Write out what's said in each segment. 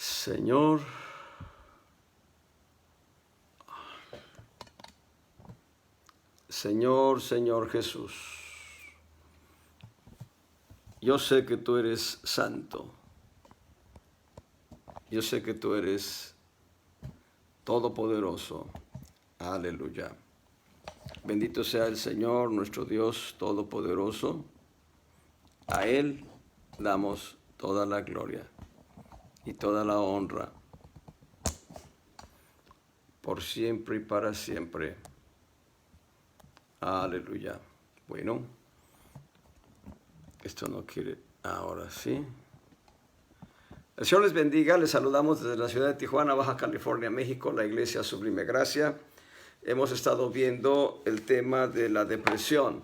Señor, Señor Jesús, yo sé que tú eres santo, yo sé que tú eres todopoderoso, aleluya. Bendito sea el Señor, nuestro Dios todopoderoso, a Él damos toda la gloria y toda la honra, por siempre y para siempre. Aleluya. Bueno, esto no quiere, ahora sí. El Señor les bendiga, les saludamos desde la ciudad de Tijuana, Baja California, México, la Iglesia Sublime Gracia. Hemos estado viendo el tema de la depresión,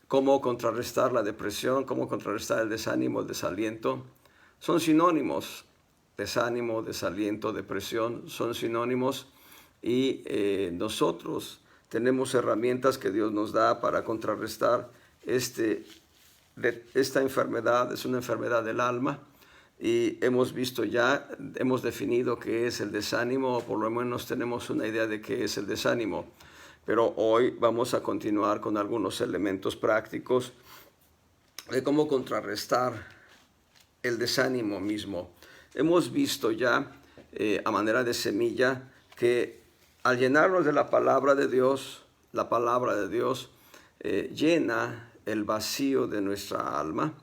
cómo contrarrestar la depresión, cómo contrarrestar el desánimo, el desaliento. Son sinónimos, desánimo, desaliento, depresión, son sinónimos y nosotros tenemos herramientas que Dios nos da para contrarrestar esta enfermedad. Es una enfermedad del alma y hemos visto ya, hemos definido qué es el desánimo, o por lo menos tenemos una idea de qué es el desánimo. Pero hoy vamos a continuar con algunos elementos prácticos de cómo contrarrestar el desánimo mismo. Hemos visto ya a manera de semilla que al llenarnos de la palabra de Dios, la palabra de Dios llena el vacío de nuestra alma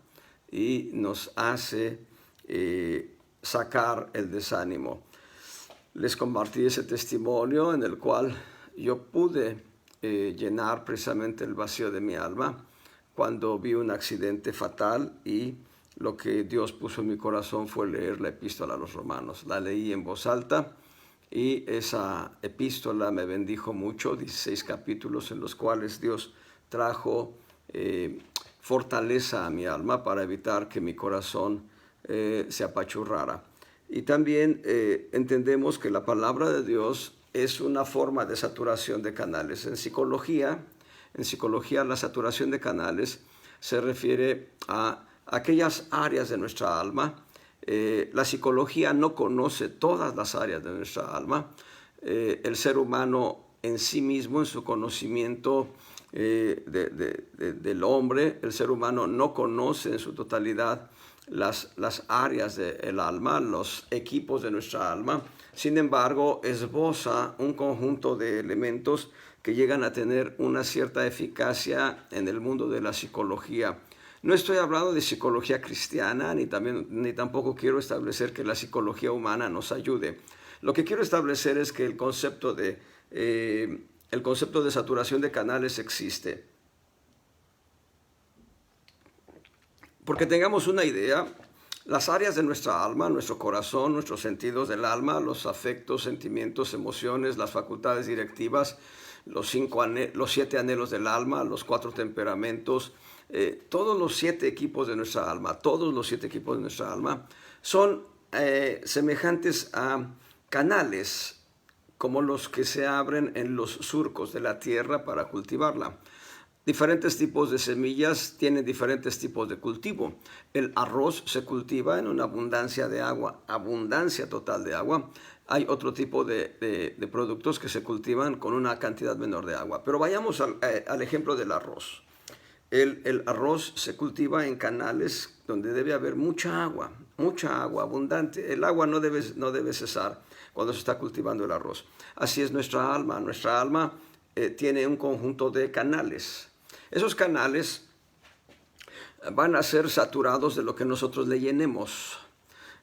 y nos hace sacar el desánimo. Les compartí ese testimonio en el cual yo pude llenar precisamente el vacío de mi alma cuando vi un accidente fatal y lo que Dios puso en mi corazón fue leer la epístola a los Romanos. La leí en voz alta y esa epístola me bendijo mucho, 16 capítulos en los cuales Dios trajo fortaleza a mi alma para evitar que mi corazón se apachurrara. Y también entendemos que la palabra de Dios es una forma de saturación de canales. En psicología la saturación de canales se refiere a aquellas áreas de nuestra alma. La psicología no conoce todas las áreas de nuestra alma. El ser humano en sí mismo, en su conocimiento del hombre, el ser humano no conoce en su totalidad las áreas del alma, los equipos de nuestra alma. Sin embargo, esboza un conjunto de elementos que llegan a tener una cierta eficacia en el mundo de la psicología. No estoy hablando de psicología cristiana, ni tampoco quiero establecer que la psicología humana nos ayude. Lo que quiero establecer es que el concepto de saturación de canales existe. Porque tengamos una idea, las áreas de nuestra alma, nuestro corazón, nuestros sentidos del alma, los afectos, sentimientos, emociones, las facultades directivas, los 7 anhelos del alma, los 4 temperamentos, todos los 7 equipos de nuestra alma, son semejantes a canales como los que se abren en los surcos de la tierra para cultivarla. Diferentes tipos de semillas tienen diferentes tipos de cultivo. El arroz se cultiva en una abundancia de agua, abundancia total de agua. Hay otro tipo de productos que se cultivan con una cantidad menor de agua. Pero vayamos al ejemplo del arroz. El arroz se cultiva en canales donde debe haber mucha agua abundante. El agua no debe cesar cuando se está cultivando el arroz. Así es nuestra alma. Nuestra alma tiene un conjunto de canales. Esos canales van a ser saturados de lo que nosotros le llenemos.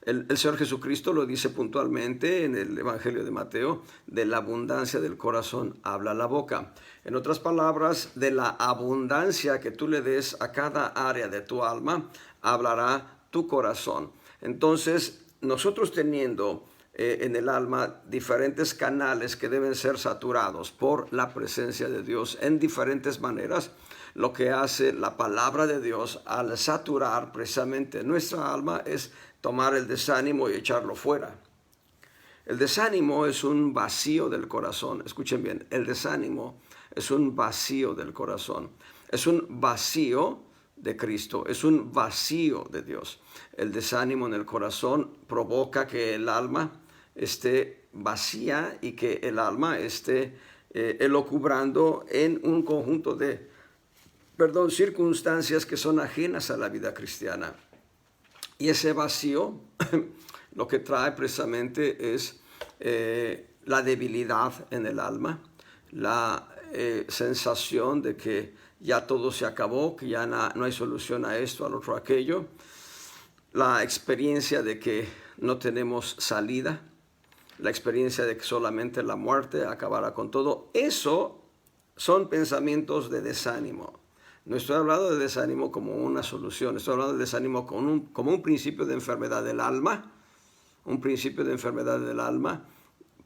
El Señor Jesucristo lo dice puntualmente en el Evangelio de Mateo: de la abundancia del corazón habla la boca. En otras palabras, de la abundancia que tú le des a cada área de tu alma, hablará tu corazón. Entonces, nosotros teniendo en el alma diferentes canales que deben ser saturados por la presencia de Dios en diferentes maneras, lo que hace la palabra de Dios al saturar precisamente nuestra alma es tomar el desánimo y echarlo fuera. El desánimo es un vacío del corazón. Escuchen bien, el desánimo es un vacío del corazón. Es un vacío de Cristo, es un vacío de Dios. El desánimo en el corazón provoca que el alma esté vacía y que el alma esté elocubrando en un conjunto de circunstancias que son ajenas a la vida cristiana. Y ese vacío lo que trae precisamente es la debilidad en el alma, la sensación de que ya todo se acabó, que ya no hay solución a esto, al otro, a aquello, la experiencia de que no tenemos salida, la experiencia de que solamente la muerte acabará con todo. Eso son pensamientos de desánimo. No estoy hablando de desánimo como una solución, estoy hablando de desánimo como un principio de enfermedad del alma, un principio de enfermedad del alma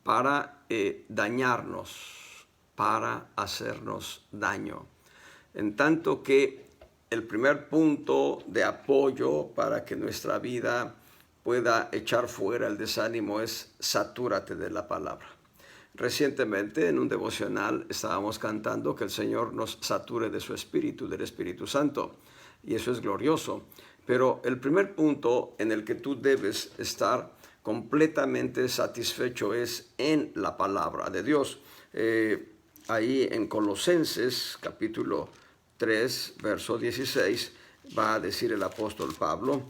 para dañarnos, para hacernos daño. En tanto que el primer punto de apoyo para que nuestra vida pueda echar fuera el desánimo es satúrate de la palabra. Recientemente en un devocional estábamos cantando que el Señor nos sature de su Espíritu, del Espíritu Santo, y eso es glorioso. Pero el primer punto en el que tú debes estar completamente satisfecho es en la palabra de Dios. Ahí en Colosenses capítulo 3, verso 16, va a decir el apóstol Pablo: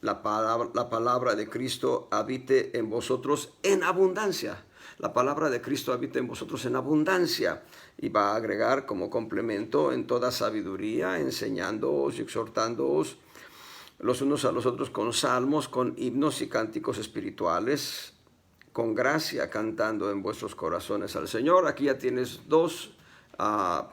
la palabra de Cristo habite en vosotros en abundancia. La palabra de Cristo habita en vosotros en abundancia. Y va a agregar como complemento: en toda sabiduría, enseñándoos y exhortándoos los unos a los otros con salmos, con himnos y cánticos espirituales, con gracia cantando en vuestros corazones al Señor. Aquí ya tienes dos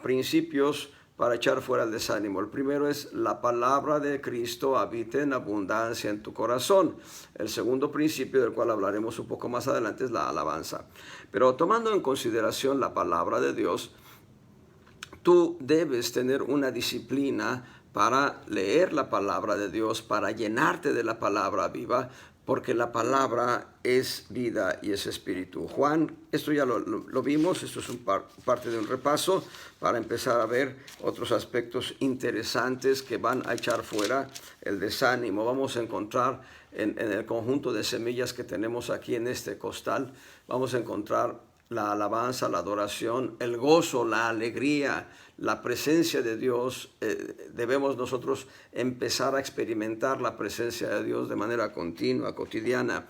principios para echar fuera el desánimo. El primero es: la palabra de Cristo habite en abundancia en tu corazón. El segundo principio, del cual hablaremos un poco más adelante, es la alabanza. Pero tomando en consideración la palabra de Dios, tú debes tener una disciplina para leer la palabra de Dios, para llenarte de la palabra viva, porque la palabra es vida y es espíritu. Juan, esto ya lo vimos, esto es parte de un repaso para empezar a ver otros aspectos interesantes que van a echar fuera el desánimo. Vamos a encontrar en el conjunto de semillas que tenemos aquí en este costal, vamos a encontrar la alabanza, la adoración, el gozo, la alegría, la presencia de Dios. Debemos nosotros empezar a experimentar la presencia de Dios de manera continua, cotidiana,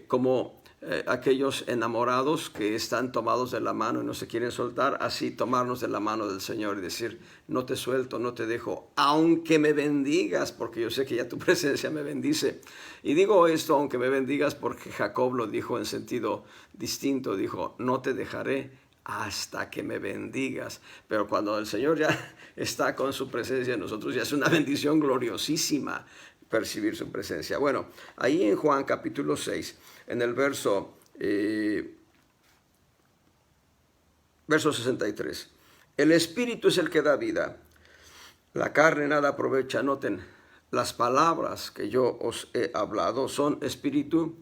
como aquellos enamorados que están tomados de la mano y no se quieren soltar, así tomarnos de la mano del Señor y decir: no te suelto, no te dejo, aunque me bendigas, porque yo sé que ya tu presencia me bendice. Y digo esto, aunque me bendigas, porque Jacob lo dijo en sentido distinto, dijo: no te dejaré hasta que me bendigas. Pero cuando el Señor ya está con su presencia en nosotros, ya es una bendición gloriosísima percibir su presencia. Bueno, ahí en Juan capítulo 6, en el verso 63, el Espíritu es el que da vida, la carne nada aprovecha. Noten, las palabras que yo os he hablado son espíritu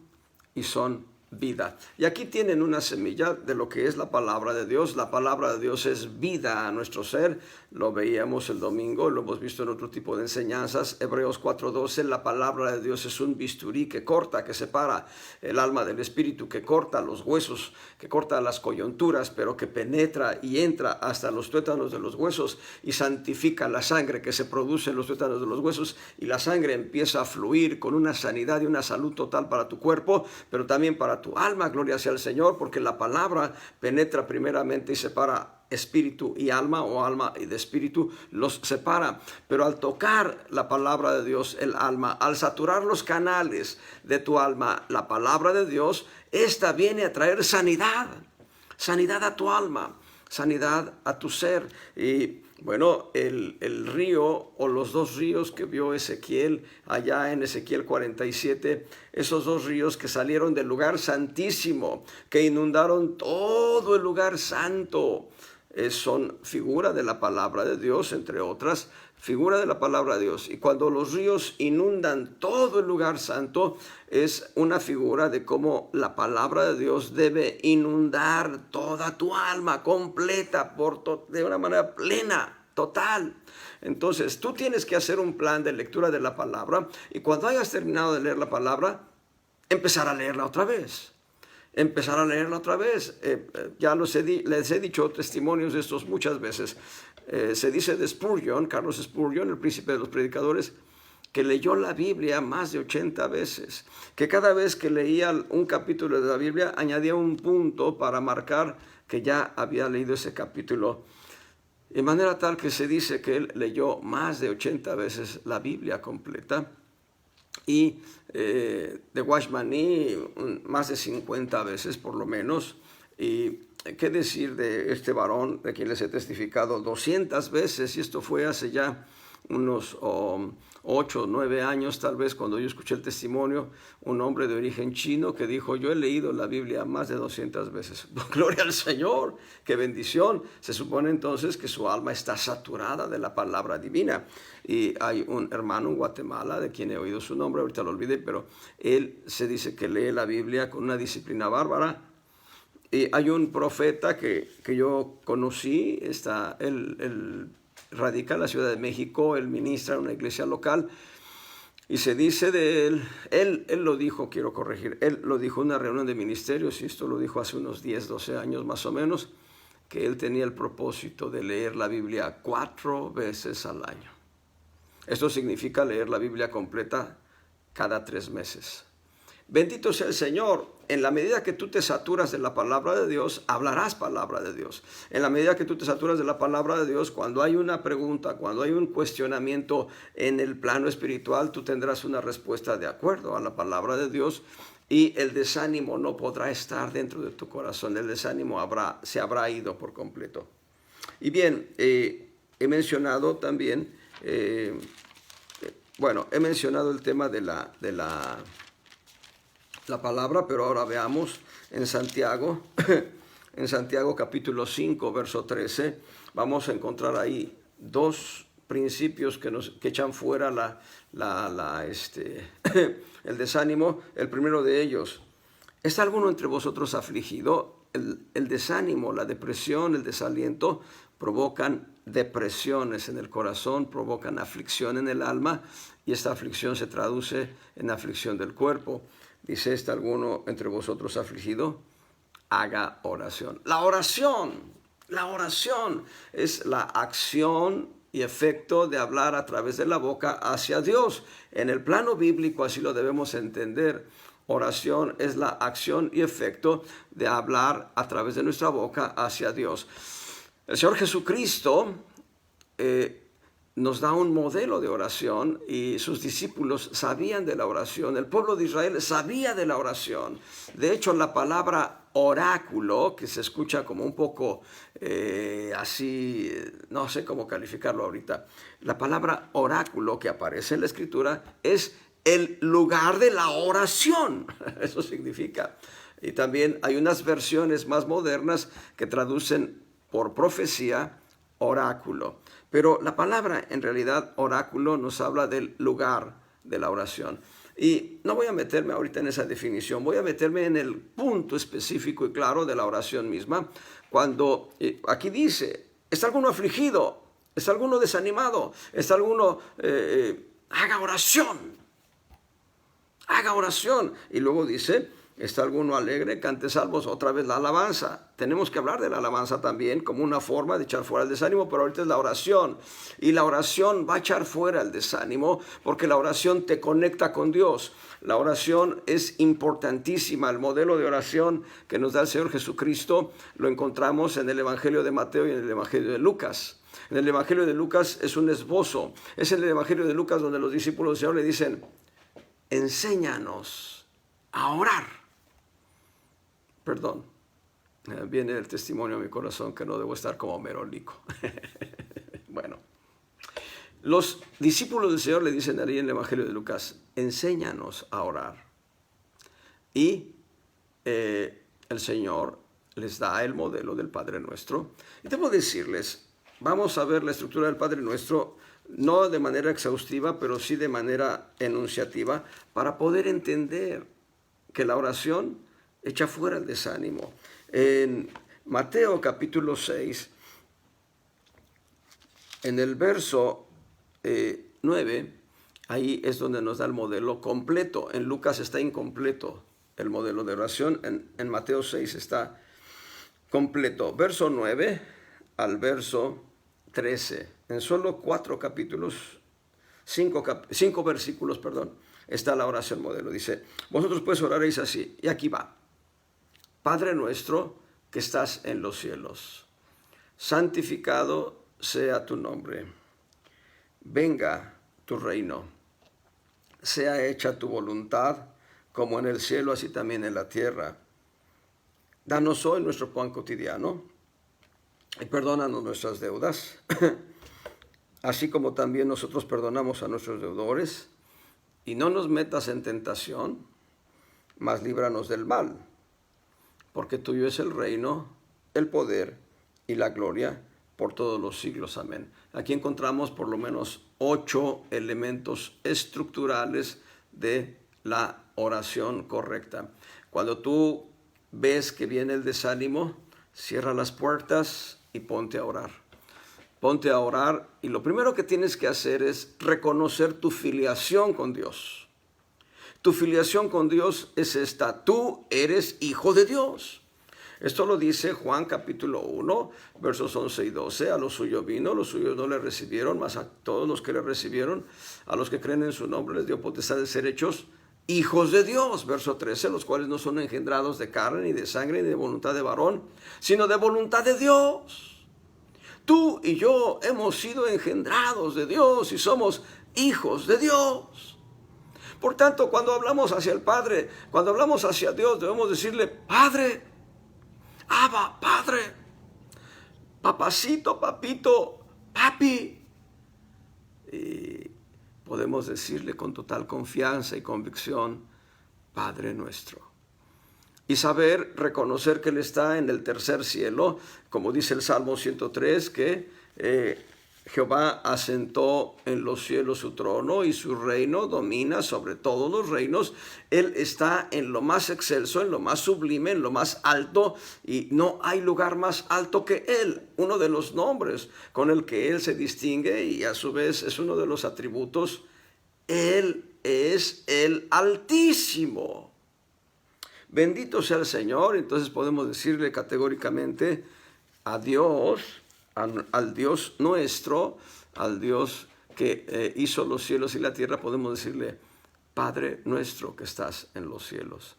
y son vida. Y aquí tienen una semilla de lo que es la palabra de Dios. La palabra de Dios es vida a nuestro ser. Lo veíamos el domingo, lo hemos visto en otro tipo de enseñanzas. Hebreos 4:12, la palabra de Dios es un bisturí que corta, que separa el alma del espíritu, que corta los huesos, que corta las coyunturas, pero que penetra y entra hasta los tuétanos de los huesos y santifica la sangre que se produce en los tuétanos de los huesos, y la sangre empieza a fluir con una sanidad y una salud total para tu cuerpo, pero también para tu alma. Gloria sea al Señor, porque la palabra penetra primeramente y separa espíritu y alma, o alma y de espíritu, los separa. Pero al tocar la palabra de Dios el alma, al saturar los canales de tu alma, la palabra de Dios, esta viene a traer sanidad, sanidad a tu alma, sanidad a tu ser. Y bueno, el río, o los dos ríos que vio Ezequiel allá en Ezequiel 47, esos dos ríos que salieron del lugar santísimo, que inundaron todo el lugar santo, son figura de la palabra de Dios, entre otras, figura de la palabra de Dios. Y cuando los ríos inundan todo el lugar santo, es una figura de cómo la palabra de Dios debe inundar toda tu alma completa, de una manera plena. total. Entonces, tú tienes que hacer un plan de lectura de la palabra y cuando hayas terminado de leer la palabra, empezar a leerla otra vez. Empezar a leerla otra vez. Ya les he dicho testimonios de estos muchas veces. Se dice de Spurgeon, Carlos Spurgeon, el príncipe de los predicadores, que leyó la Biblia más de 80 veces, que cada vez que leía un capítulo de la Biblia añadía un punto para marcar que ya había leído ese capítulo. De manera tal que se dice que él leyó más de 80 veces la Biblia completa. Y de Watchman Nee más de 50 veces por lo menos. Y qué decir de este varón de quien les he testificado 200 veces, y esto fue hace ya unos 8 o 9 años tal vez, cuando yo escuché el testimonio, un hombre de origen chino que dijo: yo he leído la Biblia más de 200 veces. Gloria al Señor, qué bendición. Se supone entonces que su alma está saturada de la palabra divina. Y hay un hermano en Guatemala, de quien he oído su nombre, ahorita lo olvidé, pero él se dice que lee la Biblia con una disciplina bárbara. Y hay un profeta que yo conocí, él radica en la Ciudad de México, él ministra en una iglesia local, y se dice de él lo dijo, quiero corregir, él lo dijo en una reunión de ministerios, y esto lo dijo hace unos 10, 12 años más o menos, que él tenía el propósito de leer la Biblia 4 veces al año. Esto significa leer la Biblia completa cada 3 meses. Bendito sea el Señor. En la medida que tú te saturas de la palabra de Dios, hablarás palabra de Dios. En la medida que tú te saturas de la palabra de Dios, cuando hay una pregunta, cuando hay un cuestionamiento en el plano espiritual, tú tendrás una respuesta de acuerdo a la palabra de Dios, y el desánimo no podrá estar dentro de tu corazón. El desánimo se habrá ido por completo. Y bien, he mencionado también, he mencionado el tema de la palabra, pero ahora veamos en Santiago, en Santiago capítulo 5, verso 13, vamos a encontrar ahí 2 principios que echan fuera el desánimo. El primero de ellos: ¿está alguno entre vosotros afligido? El desánimo, la depresión, el desaliento provocan depresiones en el corazón, provocan aflicción en el alma, y esta aflicción se traduce en aflicción del cuerpo. Dice: ¿está alguno entre vosotros afligido? Haga oración. La oración es la acción y efecto de hablar a través de la boca hacia Dios. En el plano bíblico así lo debemos entender. Oración es la acción y efecto de hablar a través de nuestra boca hacia Dios. El Señor Jesucristo nos da un modelo de oración, y sus discípulos sabían de la oración. El pueblo de Israel sabía de la oración. De hecho, la palabra oráculo, que se escucha como un poco así, no sé cómo calificarlo ahorita. La palabra oráculo que aparece en la Escritura es el lugar de la oración. Eso significa. Y también hay unas versiones más modernas que traducen por profecía oráculo. Pero la palabra, en realidad, oráculo, nos habla del lugar de la oración. Y no voy a meterme ahorita en esa definición, voy a meterme en el punto específico y claro de la oración misma. Cuando aquí dice: ¿está alguno afligido? ¿Está alguno desanimado? ¿Está alguno? Haga oración. Haga oración. Y luego dice: ¿está alguno alegre? Cante salmos. Otra vez la alabanza. Tenemos que hablar de la alabanza también como una forma de echar fuera el desánimo, pero ahorita es la oración. Y la oración va a echar fuera el desánimo, porque la oración te conecta con Dios. La oración es importantísima. El modelo de oración que nos da el Señor Jesucristo lo encontramos en el Evangelio de Mateo y en el Evangelio de Lucas. En el Evangelio de Lucas es un esbozo. Es en el Evangelio de Lucas donde los discípulos del Señor le dicen: enséñanos a orar. Perdón, viene el testimonio a mi corazón que no debo estar como merólico. Bueno, los discípulos del Señor le dicen ahí en el Evangelio de Lucas: enséñanos a orar. Y el Señor les da el modelo del Padre Nuestro. Y debo decirles, vamos a ver la estructura del Padre Nuestro, no de manera exhaustiva, pero sí de manera enunciativa, para poder entender que la oración echa fuera el desánimo. En Mateo capítulo 6, En el verso 9, ahí es donde nos da el modelo completo. En Lucas está incompleto el modelo de oración. En Mateo 6 está completo. Verso 9 al verso 13. En solo 4 capítulos, 5 versículos, está la oración modelo. Dice, vosotros pues oraréis así. Y aquí va. Padre nuestro que estás en los cielos, santificado sea tu nombre. Venga tu reino. Sea hecha tu voluntad, como en el cielo, así también en la tierra. Danos hoy nuestro pan cotidiano y perdónanos nuestras deudas, así como también nosotros perdonamos a nuestros deudores. Y no nos metas en tentación, mas líbranos del mal, porque tuyo es el reino, el poder y la gloria por todos los siglos. Amén. Aquí encontramos por lo menos 8 elementos estructurales de la oración correcta. Cuando tú ves que viene el desánimo, cierra las puertas y ponte a orar. Ponte a orar y lo primero que tienes que hacer es reconocer tu filiación con Dios. Tu filiación con Dios es esta: tú eres hijo de Dios. Esto lo dice Juan capítulo 1, versos 11 y 12. A los suyos vino, los suyos no le recibieron, mas a todos los que le recibieron, a los que creen en su nombre, les dio potestad de ser hechos hijos de Dios. Verso 13, los cuales no son engendrados de carne, ni de sangre, ni de voluntad de varón, sino de voluntad de Dios. Tú y yo hemos sido engendrados de Dios y somos hijos de Dios. Por tanto, cuando hablamos hacia el Padre, cuando hablamos hacia Dios, debemos decirle: Padre, Abba, Padre, papacito, papito, papi. Y podemos decirle con total confianza y convicción: Padre nuestro. Y saber, reconocer que Él está en el tercer cielo, como dice el Salmo 103, que Jehová asentó en los cielos su trono y su reino domina sobre todos los reinos. Él está en lo más excelso, en lo más sublime, en lo más alto, y no hay lugar más alto que Él. Uno de los nombres con el que Él se distingue, y a su vez es uno de los atributos: Él es el Altísimo. Bendito sea el Señor. Entonces podemos decirle categóricamente a Dios, al Dios nuestro, al Dios que hizo los cielos y la tierra, podemos decirle: Padre nuestro que estás en los cielos.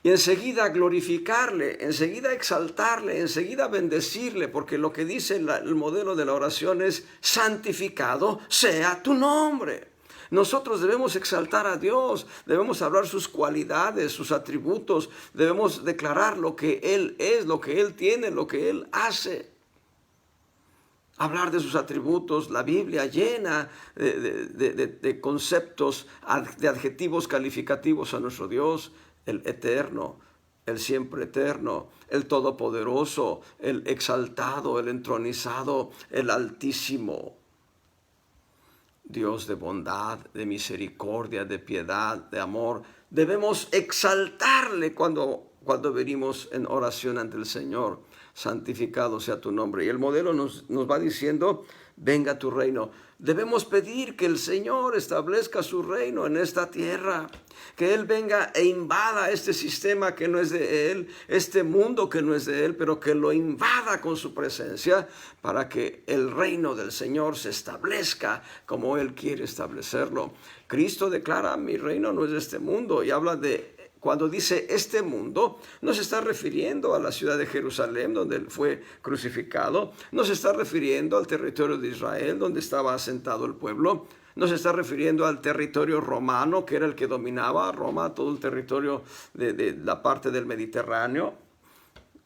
Y enseguida glorificarle, enseguida exaltarle, enseguida bendecirle, porque lo que dice el modelo de la oración es: santificado sea tu nombre. Nosotros debemos exaltar a Dios, debemos hablar sus cualidades, sus atributos, debemos declarar lo que Él es, lo que Él tiene, lo que Él hace. Hablar de sus atributos. La Biblia llena de conceptos, de adjetivos calificativos a nuestro Dios: el eterno, el siempre eterno, el todopoderoso, el exaltado, el entronizado, el altísimo. Dios de bondad, de misericordia, de piedad, de amor. Debemos exaltarle cuando venimos en oración ante el Señor. Santificado sea tu nombre. Y el modelo nos va diciendo: venga tu reino. Debemos pedir que el Señor establezca su reino en esta tierra, que Él venga e invada este sistema que no es de Él, este mundo que no es de Él, pero que lo invada con su presencia, para que el reino del Señor se establezca como Él quiere establecerlo. Cristo declara: mi reino no es de este mundo, y habla de... Cuando dice este mundo, no se está refiriendo a la ciudad de Jerusalén, donde Él fue crucificado. No se está refiriendo al territorio de Israel, donde estaba asentado el pueblo. No se está refiriendo al territorio romano, que era el que dominaba Roma, todo el territorio de la parte del Mediterráneo,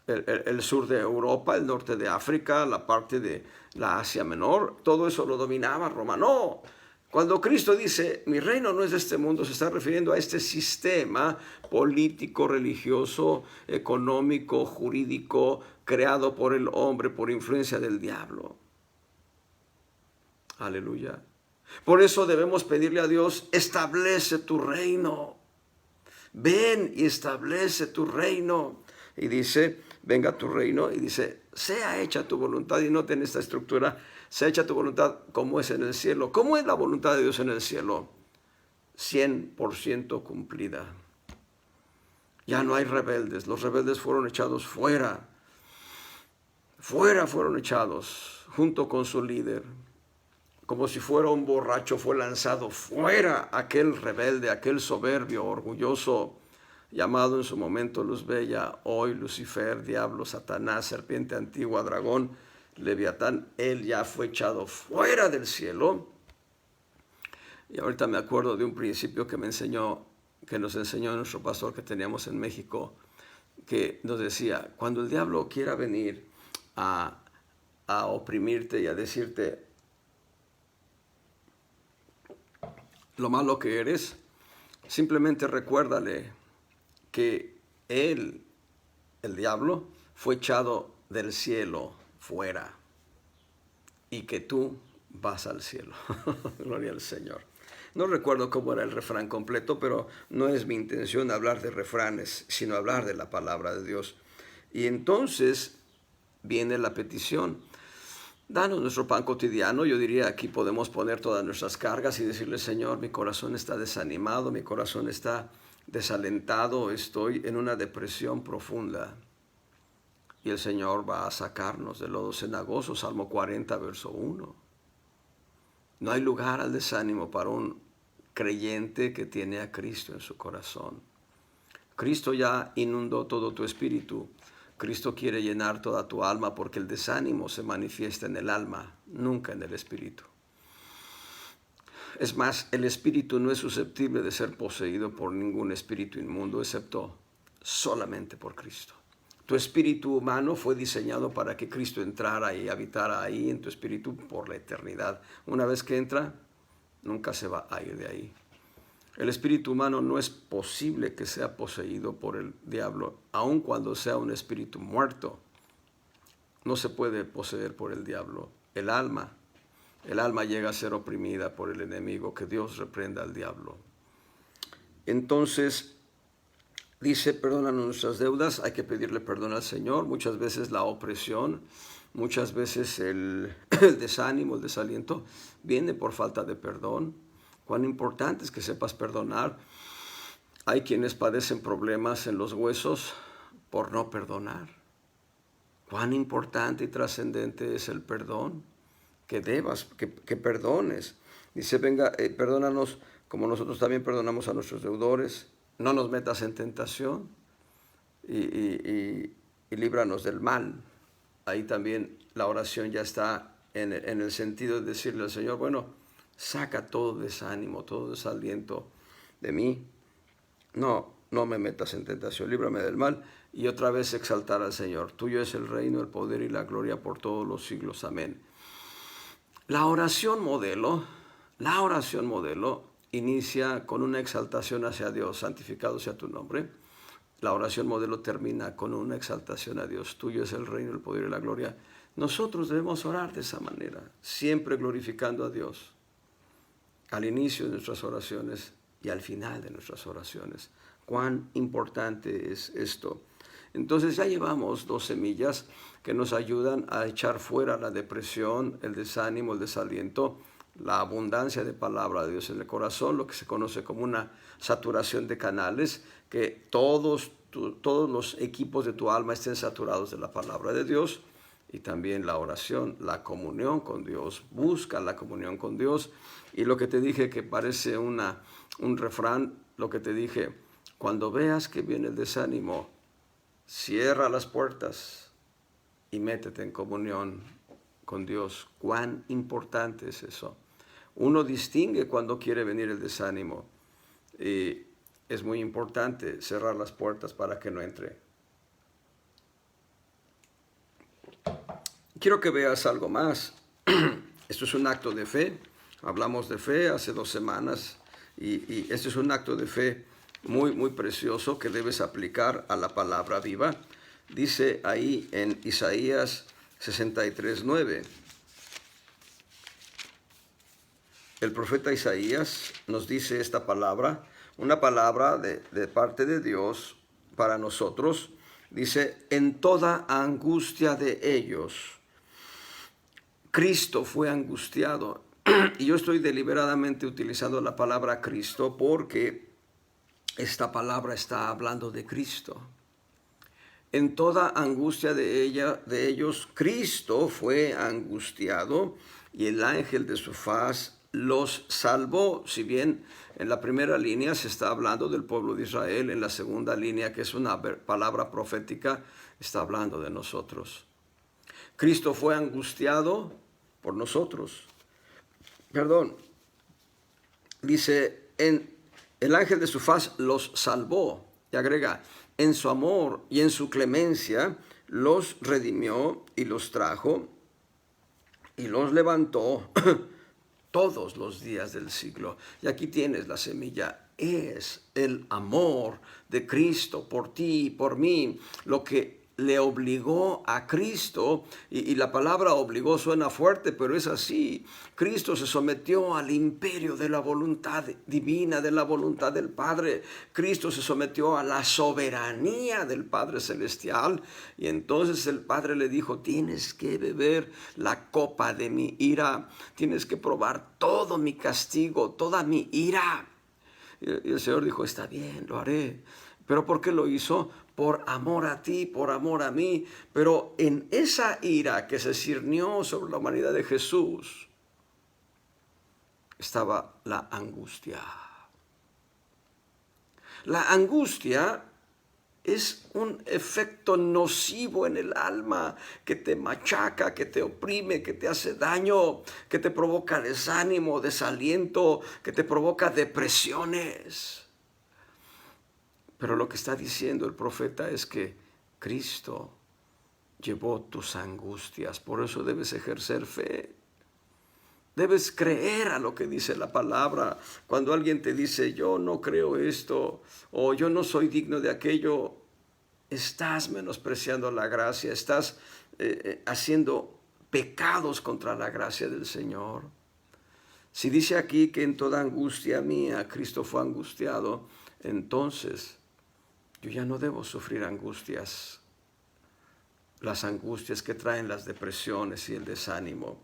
el sur de Europa, el norte de África, la parte de la Asia Menor. Todo eso lo dominaba Roma. No. Cuando Cristo dice: mi reino no es de este mundo, se está refiriendo a este sistema político, religioso, económico, jurídico, creado por el hombre por influencia del diablo. Aleluya. Por eso debemos pedirle a Dios: establece tu reino. Ven y establece tu reino. y dice, venga tu reino, y dice, sea hecha tu voluntad, y noten esta estructura, sea hecha tu voluntad como es en el cielo. ¿Cómo es la voluntad de Dios en el cielo? 100% cumplida. Ya no hay rebeldes, los rebeldes fueron echados fuera. Fuera fueron echados, junto con su líder. Como si fuera un borracho, fue lanzado fuera aquel rebelde, aquel soberbio, orgulloso, llamado en su momento Luz Bella, hoy Lucifer, diablo, Satanás, serpiente antigua, dragón, Leviatán. Él ya fue echado fuera del cielo. Y ahorita me acuerdo de un principio que nos enseñó nuestro pastor que teníamos en México, que nos decía, cuando el diablo quiera venir a oprimirte y a decirte lo malo que eres, simplemente recuérdale que él, el diablo, fue echado del cielo fuera y que tú vas al cielo. Gloria al Señor. No recuerdo cómo era el refrán completo, pero no es mi intención hablar de refranes, sino hablar de la palabra de Dios. Y entonces viene la petición. Danos nuestro pan cotidiano. Yo diría, aquí podemos poner todas nuestras cargas y decirle, Señor, mi corazón está desanimado, mi corazón está desalentado, estoy en una depresión profunda. Y el Señor va a sacarnos de lodo cenagoso, Salmo 40, verso 1. No hay lugar al desánimo para un creyente que tiene a Cristo en su corazón. Cristo ya inundó todo tu espíritu. Cristo quiere llenar toda tu alma porque el desánimo se manifiesta en el alma, nunca en el espíritu. Es más, el espíritu no es susceptible de ser poseído por ningún espíritu inmundo, excepto solamente por Cristo. Tu espíritu humano fue diseñado para que Cristo entrara y habitara ahí en tu espíritu por la eternidad. Una vez que entra, nunca se va a ir de ahí. El espíritu humano no es posible que sea poseído por el diablo, aun cuando sea un espíritu muerto. No se puede poseer por el diablo. El alma llega a ser oprimida por el enemigo, que Dios reprenda al diablo. Entonces, dice, perdónanos nuestras deudas, hay que pedirle perdón al Señor. Muchas veces la opresión, muchas veces el desánimo, el desaliento, viene por falta de perdón. Cuán importante es que sepas perdonar. Hay quienes padecen problemas en los huesos por no perdonar. Cuán importante y trascendente es el perdón. Que perdones. Dice, venga, perdónanos como nosotros también perdonamos a nuestros deudores. No nos metas en tentación y líbranos del mal. Ahí también la oración ya está en el sentido de decirle al Señor, bueno, saca todo desánimo, todo desaliento de mí. No me metas en tentación, líbrame del mal. Y otra vez exaltar al Señor. Tuyo es el reino, el poder y la gloria por todos los siglos. Amén. La oración modelo inicia con una exaltación hacia Dios, santificado sea tu nombre. La oración modelo termina con una exaltación a Dios. Tuyo es el reino, el poder y la gloria. Nosotros debemos orar de esa manera, siempre glorificando a Dios, al inicio de nuestras oraciones y al final de nuestras oraciones. Cuán importante es esto. Entonces ya llevamos 2 semillas que nos ayudan a echar fuera la depresión, el desánimo, el desaliento, la abundancia de palabra de Dios en el corazón, lo que se conoce como una saturación de canales, que todos los equipos de tu alma estén saturados de la palabra de Dios, y también la oración, la comunión con Dios. Busca la comunión con Dios. Y lo que te dije que parece un refrán, lo que te dije, cuando veas que viene el desánimo, cierra las puertas y métete en comunión con Dios. Cuán importante es eso. Uno distingue cuando quiere venir el desánimo. Y es muy importante cerrar las puertas para que no entre. Quiero que veas algo más. Esto es un acto de fe. Hablamos de fe hace 2 semanas. Y este es un acto de fe muy, muy precioso que debes aplicar a la palabra viva. Dice ahí en Isaías 63:9. El profeta Isaías nos dice esta palabra, una palabra de parte de Dios para nosotros. Dice, en toda angustia de ellos, Cristo fue angustiado. Y yo estoy deliberadamente utilizando la palabra Cristo porque esta palabra está hablando de Cristo. En toda angustia de ellos, Cristo fue angustiado y el ángel de su faz los salvó. Si bien en la primera línea se está hablando del pueblo de Israel, en la segunda línea, que es una palabra profética, está hablando de nosotros. Cristo fue angustiado por nosotros. Dice, el ángel de su faz los salvó. Y agrega, en su amor y en su clemencia los redimió y los trajo y los levantó todos los días del siglo. Y aquí tienes la semilla. Es el amor de Cristo por ti y por mí lo que le obligó a Cristo, y la palabra obligó suena fuerte, pero es así. Cristo se sometió al imperio de la voluntad divina, de la voluntad del Padre. Cristo se sometió a la soberanía del Padre Celestial, y entonces el Padre le dijo, tienes que beber la copa de mi ira, tienes que probar todo mi castigo, toda mi ira. Y el Señor dijo, está bien, lo haré. ¿Pero por qué lo hizo? Por amor a ti, por amor a mí. Pero en esa ira que se ciñó sobre la humanidad de Jesús, estaba la angustia. La angustia es un efecto nocivo en el alma que te machaca, que te oprime, que te hace daño, que te provoca desánimo, desaliento, que te provoca depresiones. Pero lo que está diciendo el profeta es que Cristo llevó tus angustias. Por eso debes ejercer fe. Debes creer a lo que dice la palabra. Cuando alguien te dice, yo no creo esto, o yo no soy digno de aquello, estás menospreciando la gracia, estás haciendo pecados contra la gracia del Señor. Si dice aquí que en toda angustia mía Cristo fue angustiado, entonces yo ya no debo sufrir angustias, las angustias que traen las depresiones y el desánimo.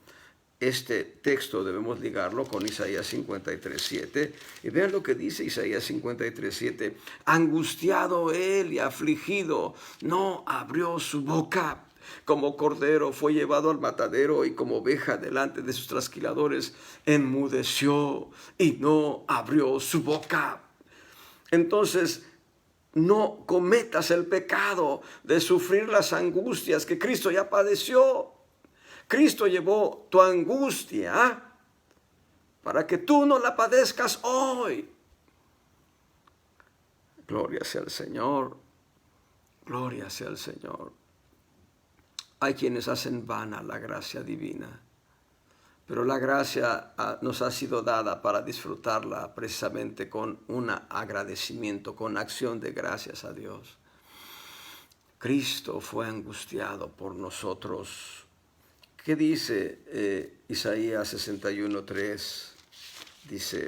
Este texto debemos ligarlo con Isaías 53:7. Y vean lo que dice Isaías 53:7. Angustiado él y afligido, no abrió su boca. Como cordero fue llevado al matadero y como oveja delante de sus trasquiladores, enmudeció y no abrió su boca. Entonces, no cometas el pecado de sufrir las angustias que Cristo ya padeció. Cristo llevó tu angustia para que tú no la padezcas hoy. Gloria sea al Señor. Gloria sea al Señor. Hay quienes hacen vana la gracia divina, pero la gracia nos ha sido dada para disfrutarla precisamente con un agradecimiento, con acción de gracias a Dios. Cristo fue angustiado por nosotros. ¿Qué dice Isaías 61:3? Dice,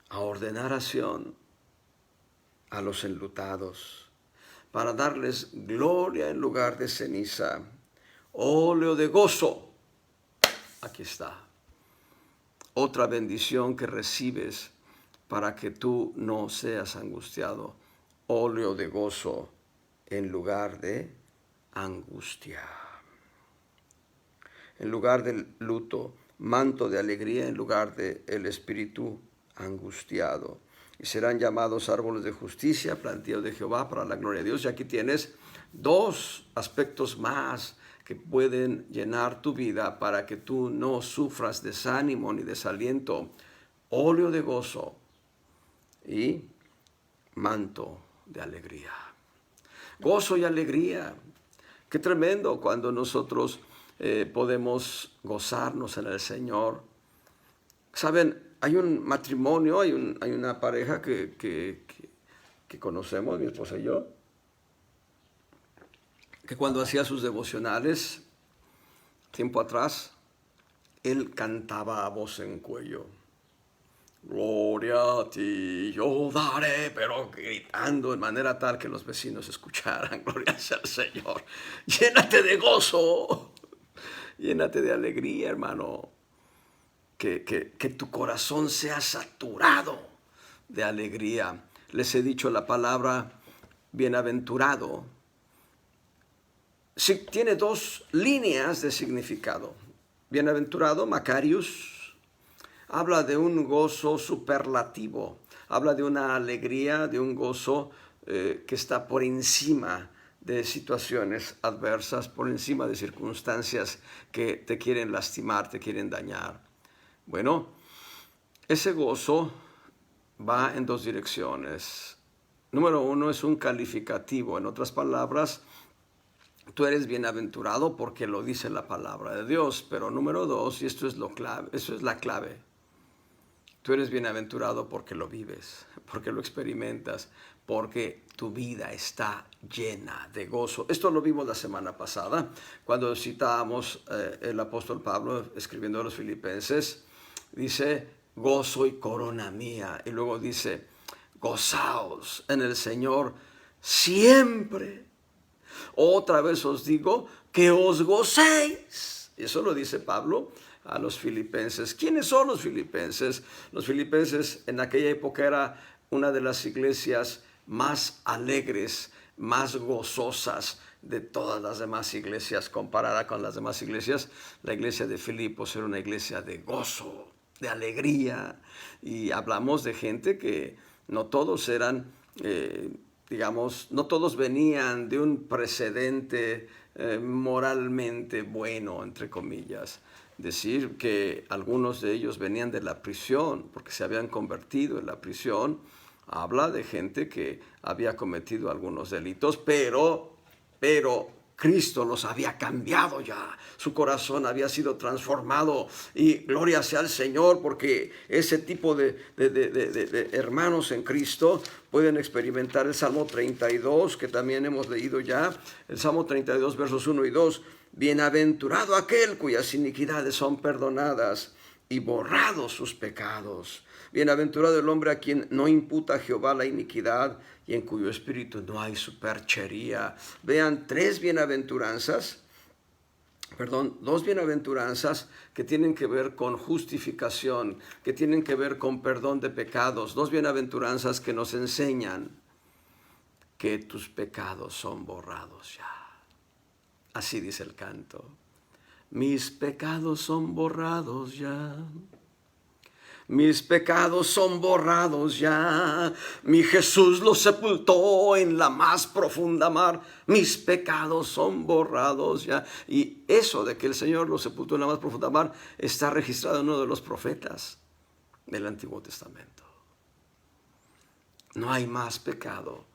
a ordenar a Sión, a los enlutados, para darles gloria en lugar de ceniza, óleo de gozo. Aquí está. Otra bendición que recibes para que tú no seas angustiado. Óleo de gozo en lugar de angustia. En lugar del luto, manto de alegría en lugar de el espíritu angustiado. Y serán llamados árboles de justicia, plantíos de Jehová para la gloria de Dios. Y aquí tienes dos aspectos más que pueden llenar tu vida para que tú no sufras desánimo ni desaliento. Óleo de gozo y manto de alegría. Gozo y alegría. Qué tremendo cuando nosotros podemos gozarnos en el Señor. Saben, hay un matrimonio, hay una pareja que conocemos, mi esposa y yo, que cuando hacía sus devocionales, tiempo atrás, él cantaba a voz en cuello. gloria a ti yo daré, pero gritando de manera tal que los vecinos escucharan, gloria sea al Señor. Llénate de gozo, llénate de alegría, hermano. Que tu corazón sea saturado de alegría. Les he dicho la palabra bienaventurado. Sí, tiene dos líneas de significado. Bienaventurado, Macarius, habla de un gozo superlativo, habla de una alegría, de un gozo que está por encima de situaciones adversas, por encima de circunstancias que te quieren lastimar, te quieren dañar. Bueno, ese gozo va en dos direcciones. Número uno, es un calificativo. En otras palabras, tú eres bienaventurado porque lo dice la palabra de Dios. Pero número dos, y esto es lo clave, eso es la clave. Tú eres bienaventurado porque lo vives, porque lo experimentas, porque tu vida está llena de gozo. Esto lo vimos la semana pasada, cuando citábamos el apóstol Pablo escribiendo a los filipenses. Dice, gozo y corona mía. Y luego dice, gozaos en el Señor siempre. Otra vez os digo que os gocéis. Eso lo dice Pablo a los filipenses. ¿Quiénes son los filipenses? Los filipenses en aquella época era una de las iglesias más alegres, más gozosas de todas las demás iglesias. Comparada con las demás iglesias, la iglesia de Filipos era una iglesia de gozo, de alegría. Y hablamos de gente que no todos eran, digamos, no todos venían de un precedente moralmente bueno, entre comillas. Decir que algunos de ellos venían de la prisión porque se habían convertido en la prisión, habla de gente que había cometido algunos delitos, pero Cristo los había cambiado ya, su corazón había sido transformado y gloria sea al Señor porque ese tipo de hermanos en Cristo pueden experimentar el Salmo 32 que también hemos leído ya, el Salmo 32 versos 1 y 2, bienaventurado aquel cuyas iniquidades son perdonadas y borrados sus pecados. Bienaventurado el hombre a quien no imputa Jehová la iniquidad y en cuyo espíritu no hay superchería. Vean, dos bienaventuranzas que tienen que ver con justificación, que tienen que ver con perdón de pecados. Dos bienaventuranzas que nos enseñan que tus pecados son borrados ya. Así dice el canto. Mis pecados son borrados ya. Mis pecados son borrados ya. Mi Jesús los sepultó en la más profunda mar. Mis pecados son borrados ya. Y eso de que el Señor los sepultó en la más profunda mar está registrado en uno de los profetas del Antiguo Testamento. No hay más pecado.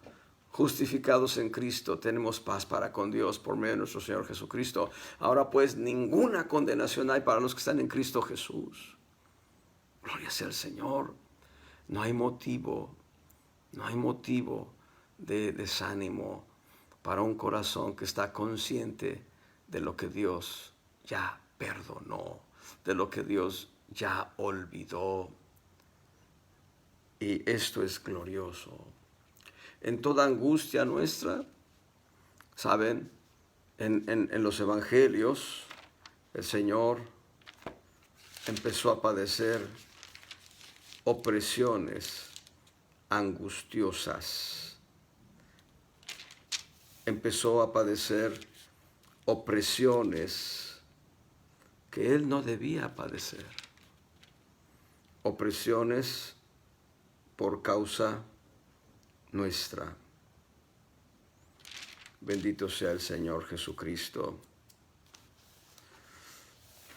Justificados en Cristo, tenemos paz para con Dios por medio de nuestro Señor Jesucristo. Ahora pues, ninguna condenación hay para los que están en Cristo Jesús. Gloria sea al Señor. No hay motivo de desánimo para un corazón que está consciente de lo que Dios ya perdonó, de lo que Dios ya olvidó. Y esto es glorioso. En toda angustia nuestra, ¿saben? En los evangelios, el Señor empezó a padecer opresiones angustiosas. Empezó a padecer opresiones que Él no debía padecer. Opresiones por causa nuestra. Bendito sea el Señor Jesucristo.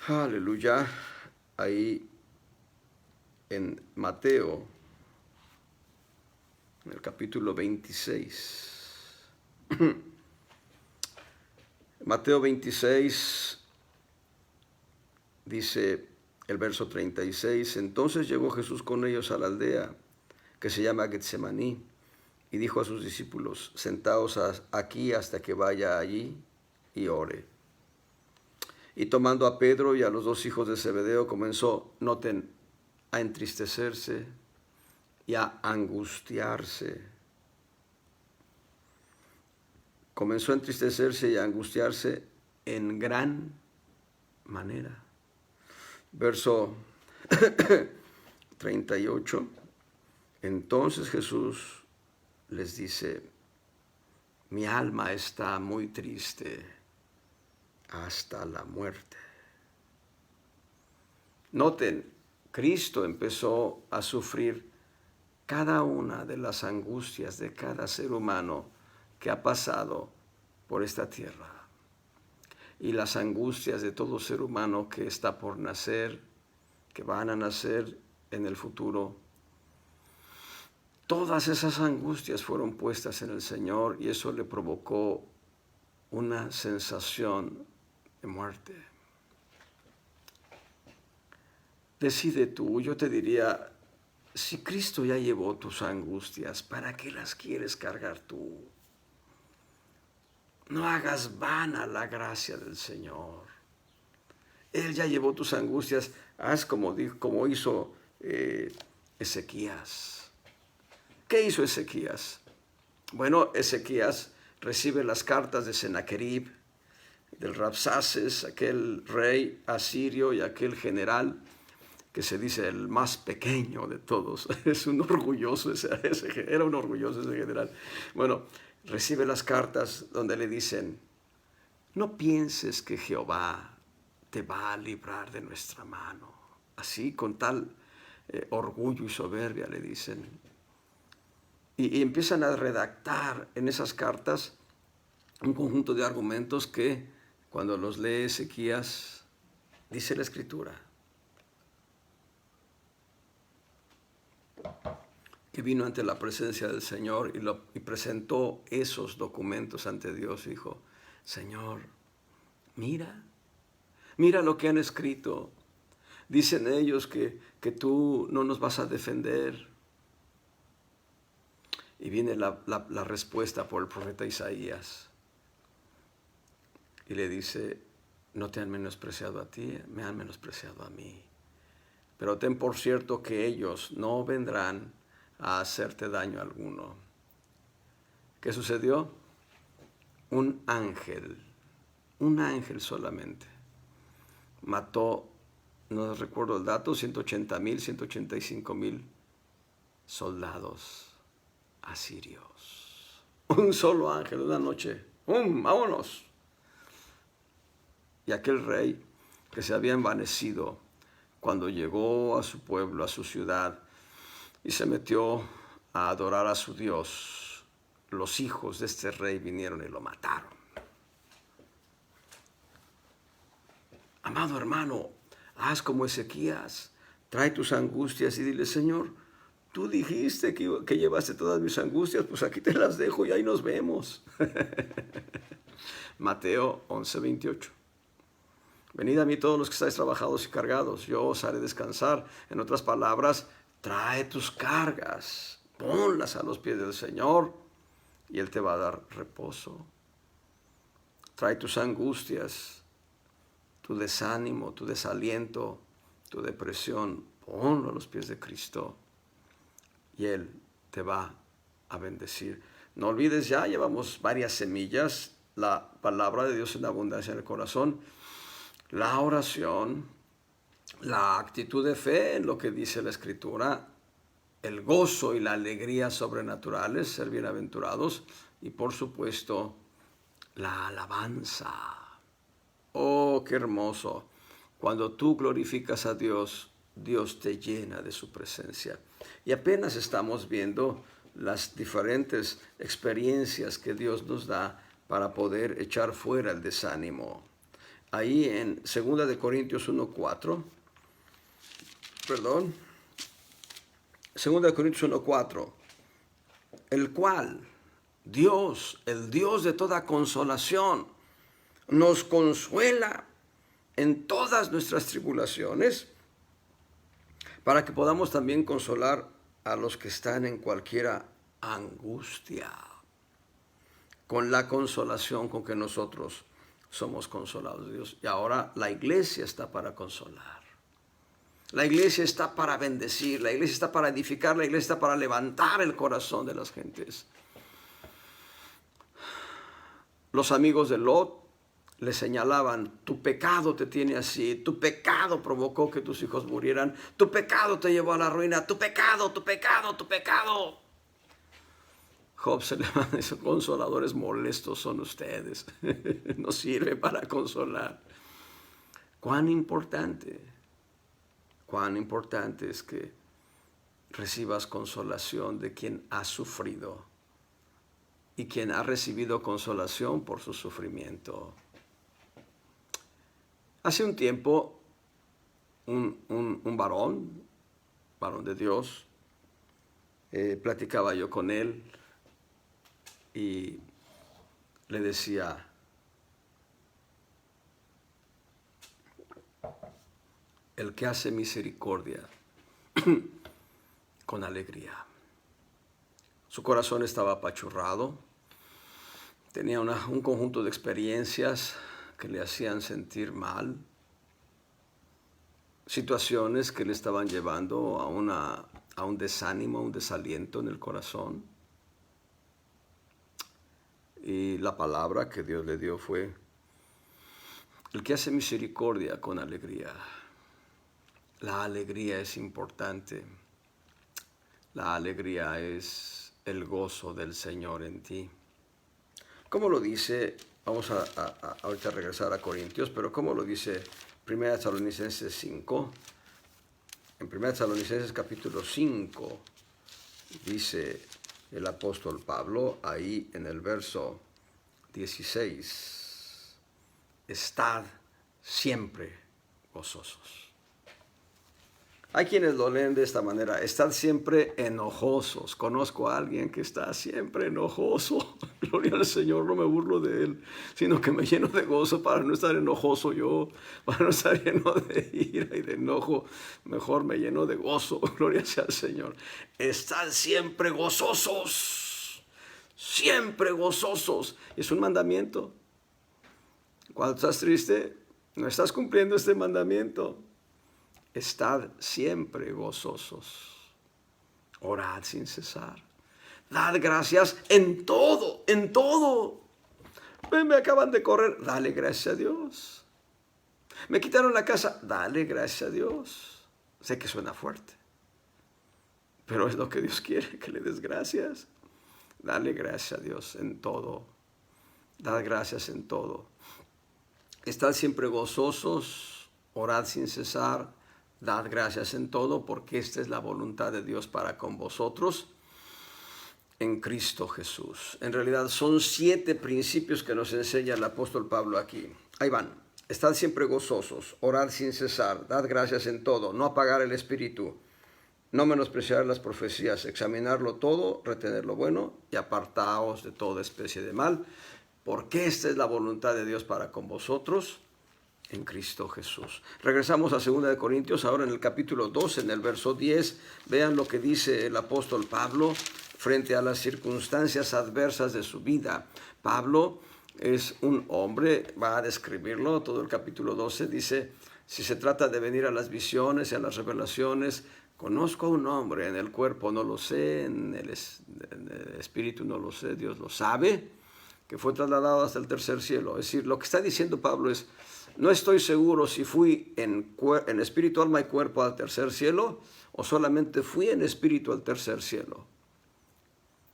Aleluya. Ahí en Mateo, en el capítulo 26. Mateo 26 dice el verso 36, entonces llegó Jesús con ellos a la aldea que se llama Getsemaní y dijo a sus discípulos, sentaos aquí hasta que vaya allí y ore. Y tomando a Pedro y a los dos hijos de Zebedeo comenzó, noten, a entristecerse y a angustiarse. Comenzó a entristecerse y a angustiarse en gran manera. Verso 38. Entonces Jesús les dice: mi alma está muy triste hasta la muerte. Noten, Cristo empezó a sufrir cada una de las angustias de cada ser humano que ha pasado por esta tierra. Y las angustias de todo ser humano que está por nacer, que van a nacer en el futuro. Todas esas angustias fueron puestas en el Señor y eso le provocó una sensación de muerte. Decide tú. Yo te diría, si Cristo ya llevó tus angustias, ¿para qué las quieres cargar tú? No hagas vana la gracia del Señor. Él ya llevó tus angustias. Haz como hizo Ezequías. ¿Qué hizo Ezequías? Bueno, Ezequías recibe las cartas de Sennacherib, del Rabsaces, aquel rey asirio y aquel general que se dice el más pequeño de todos. Es un orgulloso, era un orgulloso ese general. Bueno, recibe las cartas donde le dicen: no pienses que Jehová te va a librar de nuestra mano. Así, con tal orgullo y soberbia le dicen. Y empiezan a redactar en esas cartas un conjunto de argumentos que, cuando los lee Ezequías, dice la Escritura que vino ante la presencia del Señor y presentó esos documentos ante Dios y dijo: Señor, mira lo que han escrito. Dicen ellos que tú no nos vas a defender. Y viene la respuesta por el profeta Isaías. Y le dice: no te han menospreciado a ti, me han menospreciado a mí. Pero ten por cierto que ellos no vendrán a hacerte daño alguno. ¿Qué sucedió? Un ángel solamente, mató, no recuerdo el dato, 180,000, 185,000 soldados asirios. Un solo ángel, una noche. ¡Vámonos! Y aquel rey que se había envanecido cuando llegó a su pueblo, a su ciudad, y se metió a adorar a su Dios, los hijos de este rey vinieron y lo mataron. Amado hermano, haz como Ezequías, trae tus angustias y dile: Señor, tú dijiste que llevaste todas mis angustias, pues aquí te las dejo y ahí nos vemos. Mateo 11:28. Venid a mí todos los que estáis trabajados y cargados, yo os haré descansar. En otras palabras, trae tus cargas, ponlas a los pies del Señor y Él te va a dar reposo. Trae tus angustias, tu desánimo, tu desaliento, tu depresión, ponlo a los pies de Cristo y Él te va a bendecir. No olvides, ya llevamos varias semillas, la palabra de Dios en abundancia en el corazón, la oración, la actitud de fe en lo que dice la Escritura, el gozo y la alegría sobrenaturales, ser bienaventurados, y por supuesto la alabanza. Oh, qué hermoso. Cuando tú glorificas a Dios, Dios te llena de su presencia. Y apenas estamos viendo las diferentes experiencias que Dios nos da para poder echar fuera el desánimo. Ahí en 2 Corintios 1:4, 2 Corintios 1:4, el cual Dios, el Dios de toda consolación, nos consuela en todas nuestras tribulaciones, para que podamos también consolar a los que están en cualquiera angustia, con la consolación con que nosotros somos consolados de Dios. Y ahora la iglesia está para consolar. La iglesia está para bendecir, la iglesia está para edificar, la iglesia está para levantar el corazón de las gentes. Los amigos de Lot le señalaban: tu pecado te tiene así, tu pecado provocó que tus hijos murieran, tu pecado te llevó a la ruina, tu pecado, tu pecado, tu pecado. Job se levanta y dice: consoladores molestos son ustedes, no sirve para consolar. Cuán importante es que recibas consolación de quien ha sufrido y quien ha recibido consolación por su sufrimiento. Hace un tiempo, un varón de Dios, platicaba yo con él y le decía: el que hace misericordia con alegría. Su corazón estaba apachurrado, tenía un conjunto de experiencias que le hacían sentir mal, situaciones que le estaban llevando a un desánimo, a un desaliento en el corazón. Y la palabra que Dios le dio fue: el que hace misericordia con alegría. La alegría es importante. La alegría es el gozo del Señor en ti. ¿Cómo lo dice? Vamos a ahorita regresar a Corintios, pero ¿cómo lo dice 1 Tesalonicenses 5? En 1 Tesalonicenses capítulo 5 dice el apóstol Pablo, ahí en el verso 16: estad siempre gozosos. Hay quienes lo leen de esta manera: estad siempre enojosos. Conozco a alguien que está siempre enojoso. Gloria al Señor, no me burlo de él, sino que me lleno de gozo para no estar enojoso yo, para no estar lleno de ira y de enojo. Mejor me lleno de gozo. Gloria sea al Señor. Estad siempre gozosos. Siempre gozosos. Es un mandamiento. Cuando estás triste, no estás cumpliendo este mandamiento. Estad siempre gozosos. Orad sin cesar. Dad gracias en todo, en todo. Me acaban de correr, dale gracias a Dios. Me quitaron la casa, dale gracias a Dios. Sé que suena fuerte, pero es lo que Dios quiere, que le des gracias. Dale gracias a Dios en todo. Dad gracias en todo. Estad siempre gozosos, orad sin cesar. Dad gracias en todo, porque esta es la voluntad de Dios para con vosotros en Cristo Jesús. En realidad son 7 principios que nos enseña el apóstol Pablo aquí. Ahí van. Estad siempre gozosos, orad sin cesar, dad gracias en todo, no apagar el espíritu, no menospreciar las profecías, examinarlo todo, retener lo bueno y apartaos de toda especie de mal, porque esta es la voluntad de Dios para con vosotros en Cristo Jesús. Regresamos a 2 Corintios, ahora en el capítulo 2, en el verso 10. Vean lo que dice el apóstol Pablo frente a las circunstancias adversas de su vida. Pablo es un hombre, va a describirlo, todo el capítulo 12 dice: si se trata de venir a las visiones y a las revelaciones, conozco a un hombre, en el cuerpo no lo sé, en el espíritu no lo sé, Dios lo sabe, que fue trasladado hasta el tercer cielo. Es decir, lo que está diciendo Pablo es: no estoy seguro si fui en espíritu, alma y cuerpo al tercer cielo, o solamente fui en espíritu al tercer cielo.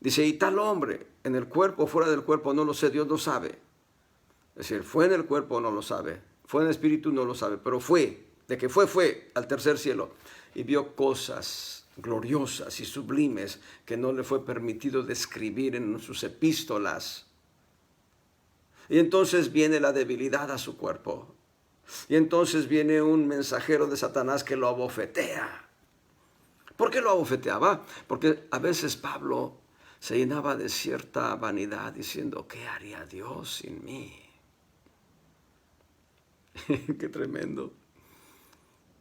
Dice: y tal hombre, en el cuerpo o fuera del cuerpo, no lo sé, Dios lo sabe. Es decir, fue en el cuerpo, no lo sabe, fue en espíritu, no lo sabe, pero fue, de que fue al tercer cielo y vio cosas gloriosas y sublimes que no le fue permitido describir en sus epístolas. Y entonces viene la debilidad a su cuerpo. Y entonces viene un mensajero de Satanás que lo abofetea. ¿Por qué lo abofeteaba? Porque a veces Pablo se llenaba de cierta vanidad diciendo: ¿qué haría Dios sin mí? Qué tremendo.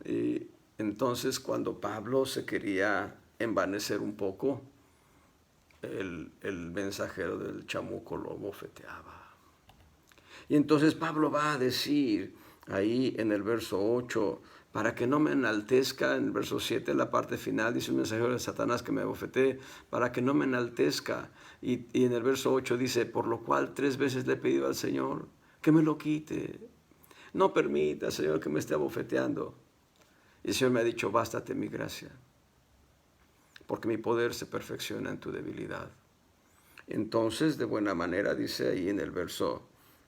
Y entonces cuando Pablo se quería envanecer un poco, el mensajero del chamuco lo abofeteaba. Y entonces Pablo va a decir, ahí en el verso 8, para que no me enaltezca. En el verso 7, la parte final, dice un mensajero de Satanás que me abofetee, para que no me enaltezca. Y en el verso 8 dice, por lo cual 3 veces le he pedido al Señor que me lo quite. No permita, Señor, que me esté abofeteando. Y el Señor me ha dicho, bástate mi gracia, porque mi poder se perfecciona en tu debilidad. Entonces, de buena manera, dice ahí en el verso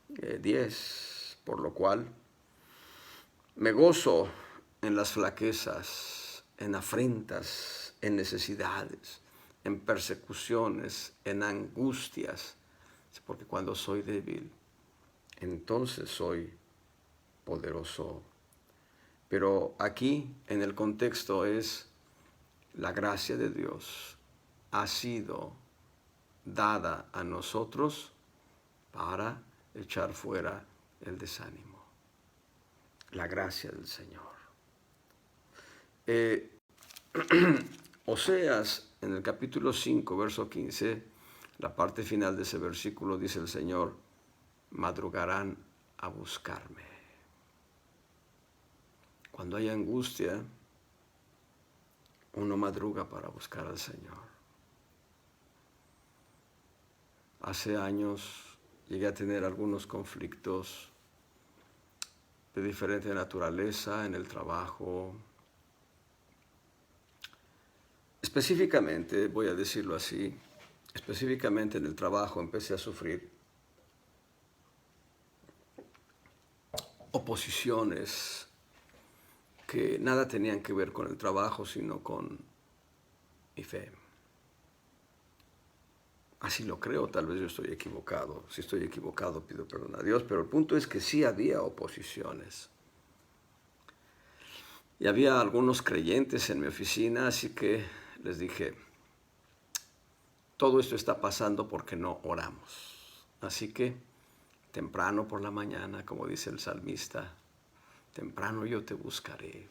10, por lo cual me gozo en las flaquezas, en afrentas, en necesidades, en persecuciones, en angustias, porque cuando soy débil, entonces soy poderoso. Pero aquí en el contexto es la gracia de Dios ha sido dada a nosotros para echar fuera el desánimo. La gracia del Señor. Oseas, en el capítulo 5, verso 15, la parte final de ese versículo, dice el Señor, madrugarán a buscarme. Cuando hay angustia, uno madruga para buscar al Señor. Hace años llegué a tener algunos conflictos de diferente naturaleza en el trabajo. Específicamente, voy a decirlo así, específicamente en el trabajo empecé a sufrir oposiciones que nada tenían que ver con el trabajo, sino con mi fe. Así lo creo, tal vez yo estoy equivocado. Si estoy equivocado, pido perdón a Dios, pero el punto es que sí había oposiciones. Y había algunos creyentes en mi oficina, así que les dije, todo esto está pasando porque no oramos. Así que temprano por la mañana, como dice el salmista, temprano yo te buscaré.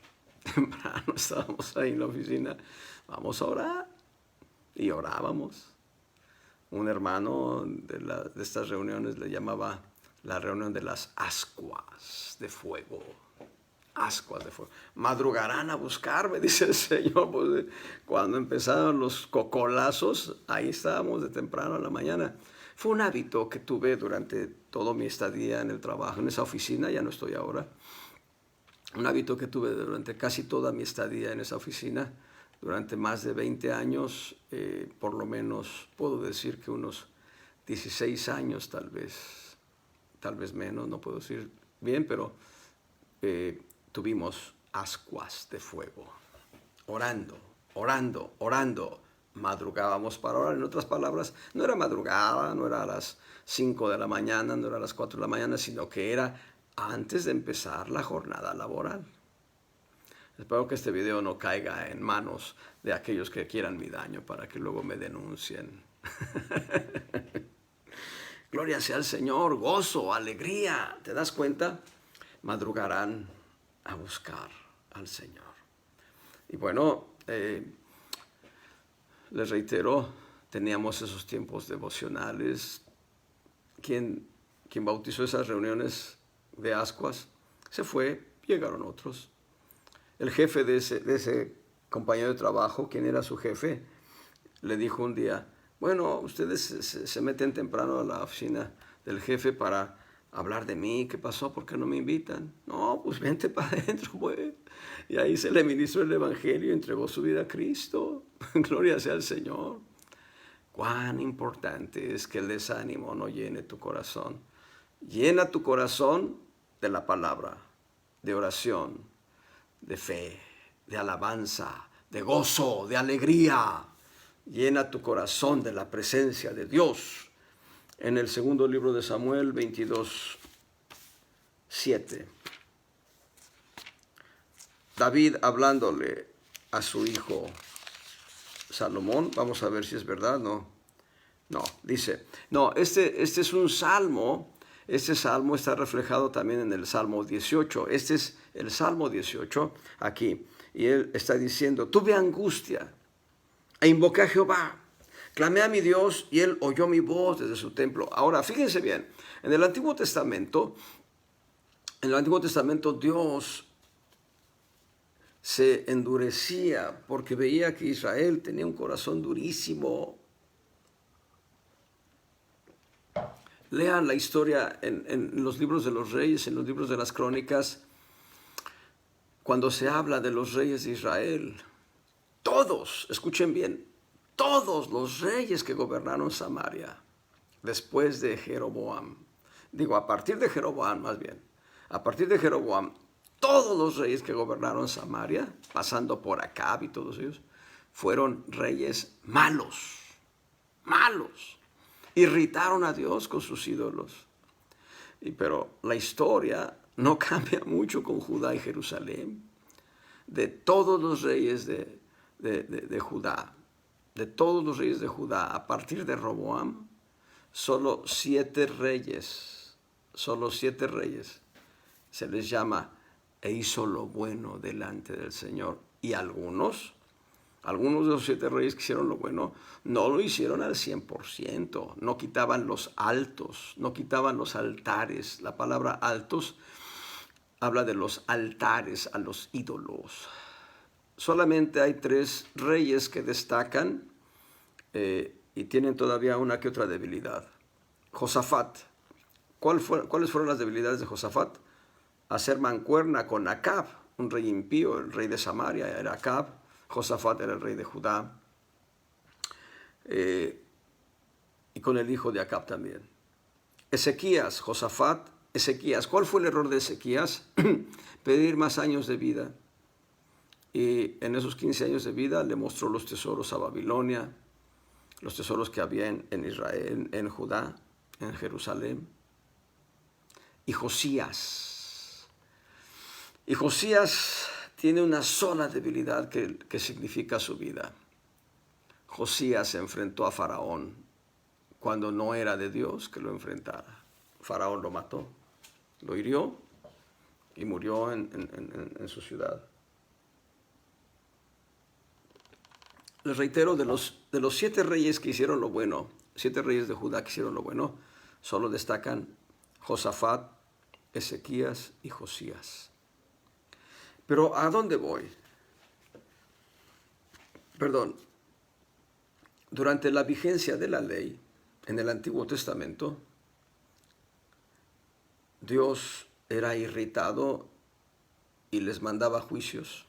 Temprano estábamos ahí en la oficina, vamos a orar. Y orábamos. Un hermano de estas reuniones le llamaba la reunión de las ascuas de fuego. Ascuas de fuego. Madrugarán a buscarme, dice el Señor. Pues, cuando empezaron los cocolazos, ahí estábamos de temprano a la mañana. Fue un hábito que tuve durante toda mi estadía en el trabajo, en esa oficina, ya no estoy ahora. Un hábito que tuve durante casi toda mi estadía en esa oficina, durante más de 20 años, por lo menos puedo decir que unos 16 años tal vez menos, no puedo decir bien, pero tuvimos ascuas de fuego, orando, madrugábamos para orar. En otras palabras, no era madrugada, no era a las 5 de la mañana, no era a las 4 de la mañana, sino que era antes de empezar la jornada laboral. Espero que este video no caiga en manos de aquellos que quieran mi daño para que luego me denuncien. Gloria sea al Señor, gozo, alegría. ¿Te das cuenta? Madrugarán a buscar al Señor. Y bueno, les reitero, teníamos esos tiempos devocionales. Quien bautizó esas reuniones de ascuas se fue, llegaron otros. El jefe de ese compañero de trabajo, quien era su jefe, le dijo un día, bueno, ustedes se meten temprano a la oficina del jefe para hablar de mí. ¿Qué pasó? ¿Por qué no me invitan? No, pues vente para adentro, pues. Y ahí se le ministró el evangelio y entregó su vida a Cristo. Gloria sea al Señor. Cuán importante es que el desánimo no llene tu corazón. Llena tu corazón de la palabra, de oración, de fe, de alabanza, de gozo, de alegría. Llena tu corazón de la presencia de Dios. En el segundo libro de Samuel 22:7, David hablándole a su hijo Salomón, vamos a ver si es verdad, dice, este es un salmo. Este salmo está reflejado también en el Salmo 18. Este es el Salmo 18 aquí. Y él está diciendo, tuve angustia e invoqué a Jehová. Clamé a mi Dios y él oyó mi voz desde su templo. Ahora, fíjense bien, en el Antiguo Testamento Dios se endurecía porque veía que Israel tenía un corazón durísimo. Lean la historia en los libros de los reyes, en los libros de las crónicas, cuando se habla de los reyes de Israel. Todos, escuchen bien, todos los reyes que gobernaron Samaria después de Jeroboam, digo, a partir de Jeroboam más bien, a partir de Jeroboam, todos los reyes que gobernaron Samaria, pasando por Acab y todos ellos, fueron reyes malos, malos. Irritaron a Dios con sus ídolos. Pero la historia no cambia mucho con Judá y Jerusalén. De todos los reyes de Judá, de todos los reyes de Judá, a partir de Roboam, solo 7 reyes se les llama e hizo lo bueno delante del Señor. Y algunos de los 7 reyes que hicieron lo bueno no lo hicieron al 100%, no quitaban los altos, no quitaban los altares. La palabra altos habla de los altares a los ídolos. Solamente hay 3 reyes que destacan y tienen todavía una que otra debilidad. Josafat. ¿Cuáles fueron las debilidades de Josafat? Hacer mancuerna con Acab, un rey impío. El rey de Samaria era Acab, Josafat era el rey de Judá, y con el hijo de Acab también. Ezequías, Josafat, Ezequías. ¿Cuál fue el error de Ezequías? Pedir más años de vida. Y en esos 15 años de vida le mostró los tesoros a Babilonia, los tesoros que había en Israel, en Judá, en Jerusalén. Y Josías tiene una sola debilidad que significa su vida. Josías se enfrentó a Faraón cuando no era de Dios que lo enfrentara. Faraón lo mató, lo hirió y murió en su ciudad. Les reitero, de los 7 reyes que hicieron lo bueno, 7 reyes de Judá que hicieron lo bueno, solo destacan Josafat, Ezequías y Josías. Pero ¿a dónde voy? Durante la vigencia de la ley en el Antiguo Testamento, Dios era irritado y les mandaba juicios.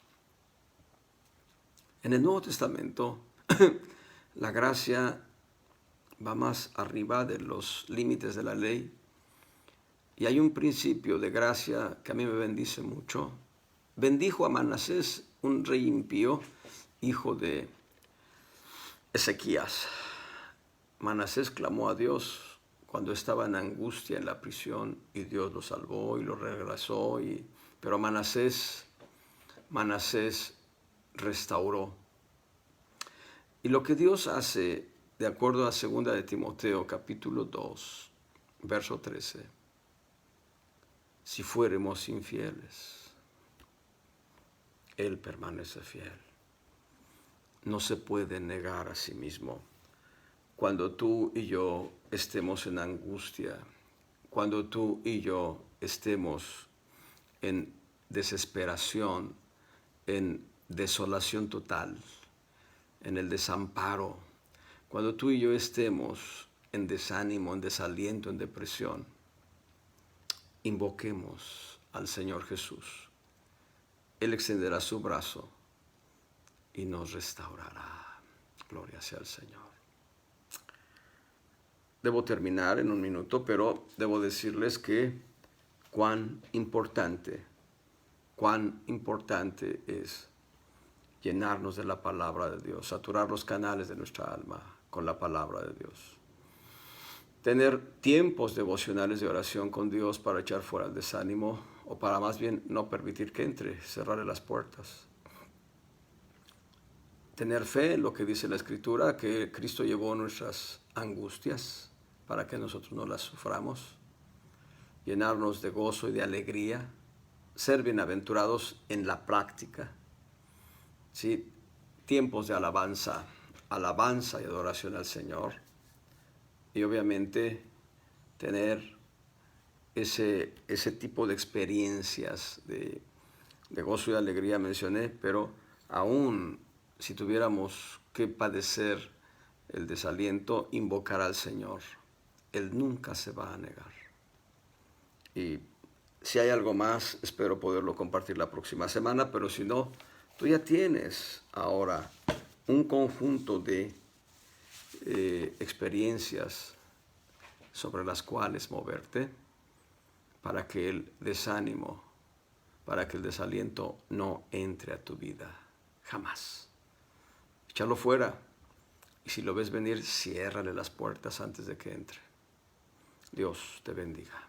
En el Nuevo Testamento, la gracia va más arriba de los límites de la ley. Y hay un principio de gracia que a mí me bendice mucho. Bendijo a Manasés, un rey impío, hijo de Ezequías. Manasés clamó a Dios cuando estaba en angustia en la prisión y Dios lo salvó y lo regresó. Pero Manasés restauró. Y lo que Dios hace, de acuerdo a 2 de Timoteo, capítulo 2, verso 13, si fuéramos infieles, Él permanece fiel. No se puede negar a sí mismo. Cuando tú y yo estemos en angustia, cuando tú y yo estemos en desesperación, en desolación total, en el desamparo, cuando tú y yo estemos en desánimo, en desaliento, en depresión, invoquemos al Señor Jesús. Él extenderá su brazo y nos restaurará. Gloria sea al Señor. Debo terminar en un minuto, pero debo decirles que cuán importante es llenarnos de la palabra de Dios, saturar los canales de nuestra alma con la palabra de Dios. Tener tiempos devocionales de oración con Dios para echar fuera el desánimo, o para más bien no permitir que entre, cerrarle las puertas. Tener fe en lo que dice la Escritura, que Cristo llevó nuestras angustias para que nosotros no las suframos. Llenarnos de gozo y de alegría. Ser bienaventurados en la práctica. ¿Sí? Tiempos de alabanza y adoración al Señor. Y obviamente tener ese tipo de experiencias de De gozo y alegría mencioné, pero aún si tuviéramos que padecer el desaliento, invocar al Señor. Él nunca se va a negar. Y si hay algo más, espero poderlo compartir la próxima semana, pero si no, tú ya tienes ahora un conjunto de experiencias sobre las cuales moverte para que el desánimo, para que el desaliento no entre a tu vida. Jamás. Échalo fuera. Y si lo ves venir, ciérrale las puertas antes de que entre. Dios te bendiga.